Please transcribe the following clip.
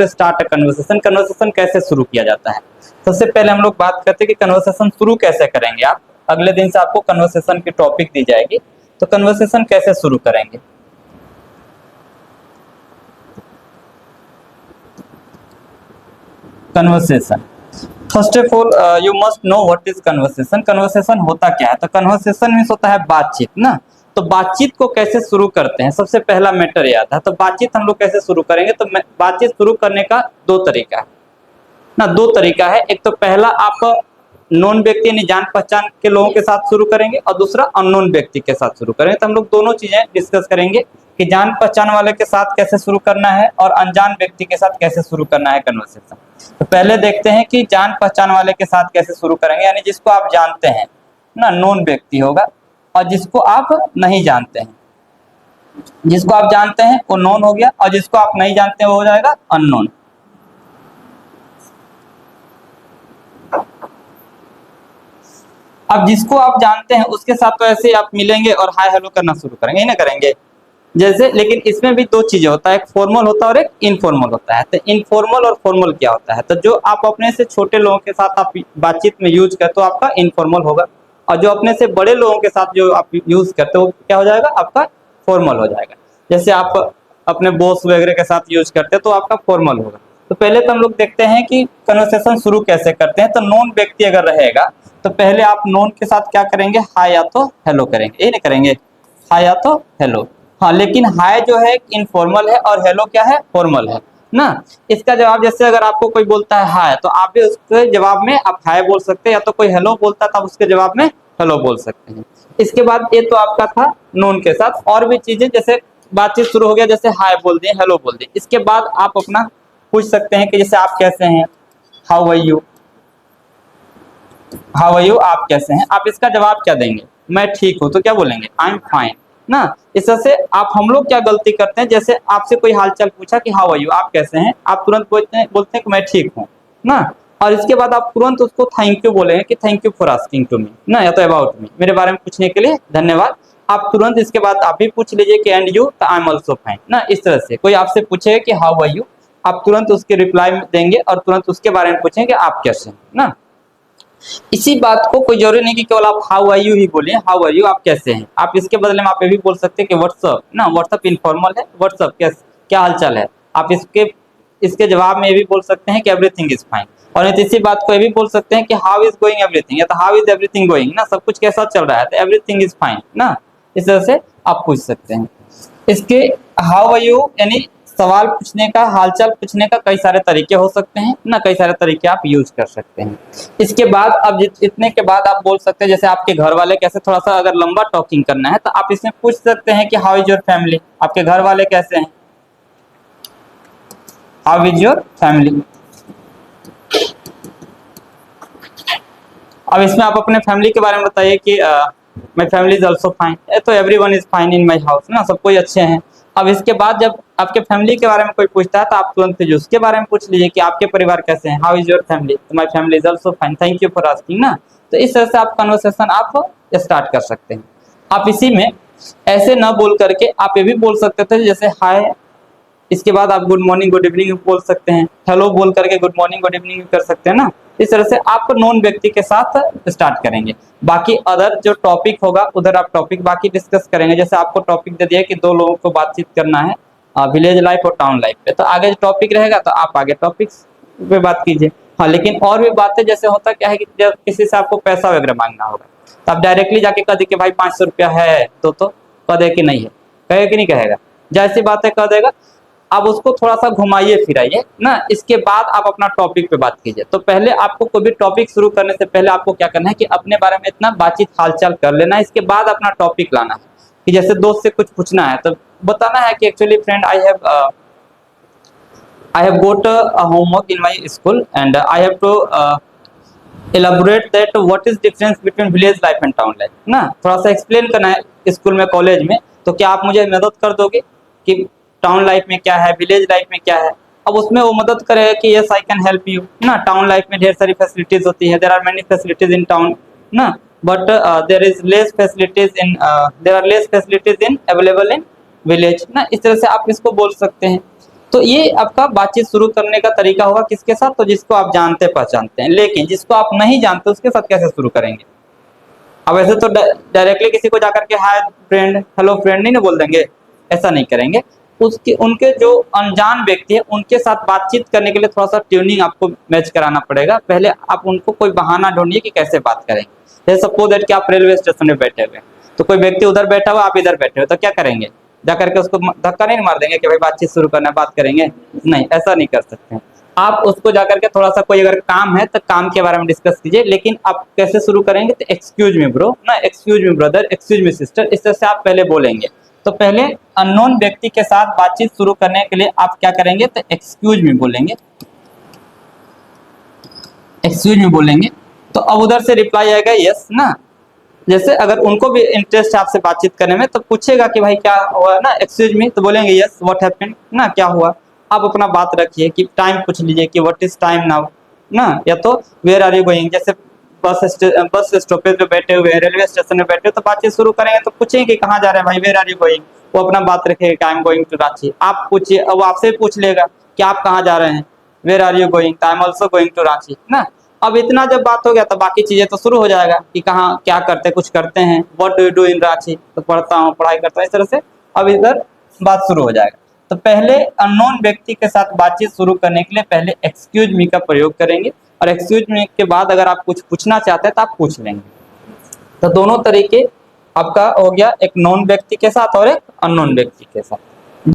To start a conversation, conversation कैसे शुरू किया जाता है। सबसे पहले हम लोग बात करते हैं कि कन्वर्सेशन शुरू कैसे करेंगे। आप अगले दिन से आपको कन्वर्सेशन की टॉपिक दी जाएगी, तो कन्वर्सेशन कैसे शुरू करेंगे। Conversation, first of all you must know what is conversation. Conversation होता क्या है, तो कन्वर्सेशन मींस होता है बातचीत ना। तो बातचीत को कैसे शुरू करते हैं, सबसे पहला मैटर ये आता है। तो बातचीत हम लोग कैसे शुरू करेंगे, तो बातचीत शुरू करने का दो तरीका है ना, दो तरीका है। एक तो पहला आप नॉन व्यक्ति यानी जान पहचान के लोगों के साथ शुरू करेंगे, और दूसरा अननोन व्यक्ति के साथ शुरू करेंगे। तो हम लोग दोनों चीजें डिस्कस करेंगे कि जान पहचान वाले के साथ कैसे शुरू करना है और अनजान व्यक्ति के साथ कैसे शुरू करना है कन्वर्सेशन। तो पहले देखते हैं कि जान पहचान वाले के साथ कैसे शुरू करेंगे, यानी जिसको आप जानते हैं ना, नॉन व्यक्ति होगा, और जिसको आप नहीं जानते हैं। जिसको आप जानते हैं वो नॉन हो गया, और जिसको आप नहीं जानते वो हो जाएगा अननोन। अब जिसको आप जानते हैं उसके साथ तो ऐसे आप मिलेंगे और हाय हेलो करना शुरू करेंगे, ही ना करेंगे जैसे। लेकिन इसमें भी दो चीजें होता है, एक फॉर्मल होता है और एक इनफॉर्मल होता है। तो इनफॉर्मल और फॉर्मल क्या होता है, तो जो आप अपने से छोटे लोगों के साथ आप बातचीत में यूज करते हो आपका इनफॉर्मल होगा, और जो अपने से बड़े लोगों के साथ जो आप यूज करते हो क्या हो जाएगा, आपका फॉर्मल हो जाएगा। जैसे आप अपने बॉस वगैरह के साथ यूज करते हैं तो आपका फॉर्मल होगा। तो पहले तो हम लोग देखते हैं कि कन्वर्सेशन शुरू कैसे करते हैं। तो नॉन व्यक्ति अगर रहेगा तो पहले आप नॉन के साथ क्या करेंगे, हाय या तो हेलो करेंगे, ये नहीं करेंगे हाय या तो हेलो। हाँ, लेकिन हाय जो है इनफॉर्मल है और हेलो क्या है, फॉर्मल है ना। इसका जवाब जैसे अगर आपको कोई बोलता है हाय, तो आप भी उसके जवाब में आप हाय बोल सकते हैं, या तो कोई हेलो बोलता है तो आप उसके जवाब में हेलो बोल सकते हैं। इसके बाद ये तो आपका था नॉन के साथ। और भी चीजें जैसे बातचीत शुरू हो गया, जैसे हाय बोल दिए, हेलो बोल दिए, इसके बाद आप अपना पूछ सकते हैं कि जैसे आप कैसे हैं, how are you, how are you, आप कैसे हैं। आप इसका जवाब क्या देंगे, मैं ठीक हूं, तो क्या बोलेंगे, आई एम फाइन ना। इस तरह से आप हम लोग क्या गलती करते हैं, जैसे आपसे कोई हालचाल पूछा कि हाउ आर यू, आप कैसे हैं, आप तुरंत बोलते हैं कि मैं ठीक हूं ना। और इसके बाद आप तुरंत उसको थैंक यू बोलेंगे कि thank you for asking to me ना, या तो अबाउट मी, मेरे बारे में पूछने के लिए धन्यवाद। आप तुरंत इसके बाद आप भी पूछ लीजिए कि एंड यू, तो आई एम ऑल्सो फाइन ना। इस तरह से कोई आपसे पूछेगा कि हाउ आर यू, आप तुरंत उसके रिप्लाई में देंगे और तुरंत उसके बारे में पूछेंगे आप कैसे हैं ना। इसी बात को कोई जरूरी नहीं कि केवल आप हाउ आर यू ही बोलिए, हाउ आर यू आप कैसे हैं। आप इसके बदले में आप ये भी बोल सकते हैं कि व्हाट्सअप ना, व्हाट्सअप इनफॉर्मल है, व्हाट्सअप क्या हालचाल है। आप इसके जवाब में ये भी बोल सकते हैं कि एवरीथिंग इज फाइन। और इसी बात को ये भी बोल सकते हैं कि हाउ इज गोइंग एवरीथिंग, या तो हाउ इज एवरीथिंग गोइंग ना, सब कुछ कैसा चल रहा है, तो एवरीथिंग इज फाइन ना। इस तरह से आप पूछ सकते हैं। इसके हाउ आर यू यानी सवाल पूछने का, हालचाल पूछने का कई सारे तरीके हो सकते हैं ना, कई सारे तरीके आप यूज कर सकते हैं। इसके बाद अब इतने के बाद आप बोल सकते हैं जैसे आपके घर वाले कैसे, थोड़ा सा अगर लंबा टॉकिंग करना है तो आप इसमें पूछ सकते हैं कि हाउ इज योर फैमिली, आपके घर वाले कैसे हैं, हाउ इज योर फैमिली। अब इसमें आप अपने फैमिली के बारे में बताइए कि my family is also fine, तो everyone is fine in my house ना, सब कोई अच्छे हैं। अब इसके बाद जब आपके फैमिली के बारे में कोई पूछता है तो आप तुरंत फिर उसके बारे में पूछ लीजिए कि आपके परिवार कैसे हैं, हाउ इज योर फैमिली, तो my family is also fine, thank you for asking ना। तो इस तरह से आप कन्वर्सेशन आप स्टार्ट कर सकते हैं। आप इसी में ऐसे ना बोल करके आप ये भी बोल सकते थे जैसे हाय, इसके बाद आप गुड मॉर्निंग गुड इवनिंग बोल सकते हैं, हेलो बोल करके गुड मॉर्निंग गुड इवनिंग कर सकते हैं ना। इस तरह से आप नॉन व्यक्ति के साथ स्टार्ट करेंगे। बाकी अदर जो टॉपिक होगा उधर आप टॉपिक बाकी डिस्कस करेंगे। जैसे आपको टॉपिक दे दिया कि दो लोगों को बातचीत करना है विलेज लाइफ और टाउन लाइफ पे, तो आगे जो टॉपिक रहेगा तो आप आगे टॉपिक्स पे बात कीजिए। हाँ, लेकिन और भी बातें जैसे होता क्या है कि जब किसी से आपको पैसा वगैरह मांगना होगा तो आप डायरेक्टली जाके कह दे कि भाई 500 रुपया है, तो कह दे कि नहीं है, कहे कि नहीं कहेगा, जैसी बातें कह देगा। आप उसको थोड़ा सा घुमाइए फिराइए ना, इसके बाद आप अपना टॉपिक पे बात कीजिए। तो पहले आपको कोई भी टॉपिक शुरू करने से पहले आपको क्या करना है कि अपने बारे में इतना बातचीत हालचाल कर लेना है, इसके बाद अपना टॉपिक लाना है। कि जैसे दोस्त से कुछ पूछना है तो बताना है कि actually friend I have got a homework in my school and I have to elaborate that what is difference between village life and town life ना। थोड़ा सा एक्सप्लेन करना है स्कूल में कॉलेज में, तो क्या आप मुझे मदद कर दोगे कि टाउन लाइफ में क्या है, विलेज लाइफ में क्या है। अब उसमें वो मदद करेगा कि yes I can help you ना। टाउन लाइफ में ढेर सारी फैसिलिटीज होती है, there are many facilities in town ना, but there is less facilities in there are less facilities in available in village ना। इस तरह से आप इसको बोल सकते हैं। तो ये आपका बातचीत शुरू करने का तरीका होगा किसके साथ, तो जिसको आप जानते पहचानते हैं। लेकिन जिसको आप नहीं जानते उसके साथ कैसे शुरू करेंगे? अब ऐसे तो डायरेक्टली किसी को जाकर के हाय फ्रेंड, हेलो फ्रेंड नहीं ना बोल देंगे, ऐसा नहीं करेंगे। उसके उनके जो अनजान व्यक्ति है उनके साथ बातचीत करने के लिए थोड़ा सा ट्यूनिंग आपको मैच कराना पड़ेगा। पहले आप उनको कोई बहाना ढूंढिए कि कैसे बात करेंगे। जैसे सपोज दैट कि आप रेलवे स्टेशन में बैठे हुए हैं, तो कोई व्यक्ति उधर बैठा हुआ, आप इधर बैठे हो, तो क्या करेंगे? जाकर के उसको धक्का नहीं मार देंगे कि भाई बातचीत शुरू करना है, बात करेंगे? नहीं, ऐसा नहीं कर सकते हैं। आप उसको जाकर के थोड़ा सा कोई अगर काम है तो काम के बारे में डिस्कस कीजिए। लेकिन आप कैसे शुरू करेंगे? तो एक्सक्यूज मी ब्रो, ना excuse me brother, excuse me sister, इस तरह से आप पहले बोलेंगे। तो पहले अननोन व्यक्ति के साथ बातचीत शुरू करने के लिए आप क्या करेंगे? तो एक्सक्यूज मी बोलेंगे, एक्सक्यूज मी बोलेंगे। तो अब उधर से रिप्लाई आएगा यस ना। जैसे अगर उनको भी इंटरेस्ट है आपसे बातचीत करने में, तो पूछेगा कि भाई क्या हुआ ना, एक्सक्यूज मी, तो बोलेंगे यस व्हाट हैपेंड ना, क्या हुआ। आप अपना बात रखिए कि टाइम पूछ लीजिए कि व्हाट इज टाइम नाउ ना, या तो वेयर आर यू गोइंग। जैसे बस स्टॉपेज पे बैठे हुए हैं, रेलवे स्टेशन में बैठे हो, तो बातचीत शुरू करेंगे तो पूछेंगे कि कहाँ जा रहे हैं भाई, वेयर आर यू गोइंग। वो अपना बात रखेगा I am going to Ranchi. आप पूछिए, वो आपसे पूछ लेगा कि आप कहाँ जा रहे हैं, where are you going, I am also going to Ranchi ना। अब इतना जब बात हो गया तो बाकी चीजें तो शुरू हो जाएगा कि कहाँ क्या करते हैं, कुछ करते हैं, what do you do in Ranchi, तो पढ़ता हूँ, पढ़ाई करता हूँ, इस तरह से अब इधर बात शुरू हो जाएगा। तो पहले अननोन व्यक्ति के साथ बातचीत शुरू करने के लिए पहले एक्सक्यूज मी का प्रयोग करेंगे, और एक्सक्यूज मी के बाद अगर आप कुछ पूछना चाहते हैं तो आप पूछ लेंगे। तो दोनों तरीके आपका हो गया, एक नॉन व्यक्ति के साथ और एक अननोन व्यक्ति के साथ।